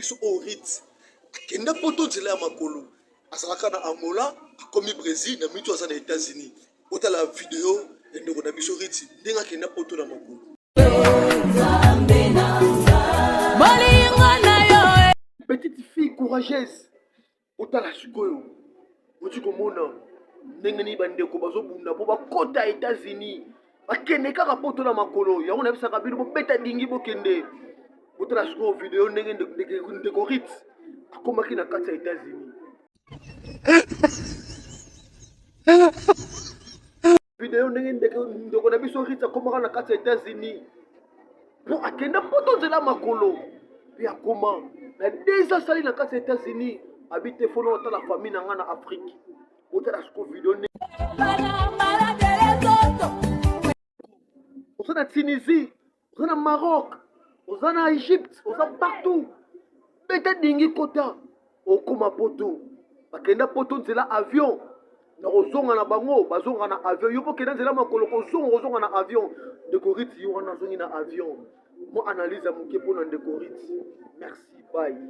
biso orit akenda poto nzela ya makolo azalaka na Angola akomi Brésil na mitu aza na États-Unis otala video ya ndeko na biso riti ndenge akenda poto na makolo. Petite fille courageuse otala sikoyo oti komona ndenge ni bandeko bazobunda po bakota États-Unis bakende kaka poto na makolo yango na bisaka bino bobeta dingi bokende otala sikoyo video ndenge ndeko riti akomaki na kati ya États-Unis. Video ndenge ndeko na biso riti akomaka na kati ya États-Unis po akenda poto nzela makolo pe akoma na déjà sali na kati ya États-Unis habite fono otala famille na nga na Afrique otala sikoyo video ndenge oza na Tunisie oza na Maroc oza na Égypte oza partout beta dingi kota okoma poto bakenda poto nzela avion na kozonga na bango bazonga na avion yo pokenda nzela makolo kozonga na avion ndeko riti yo wana azongi na avion mo analyse ya moke mpona ndeko riti merci bye.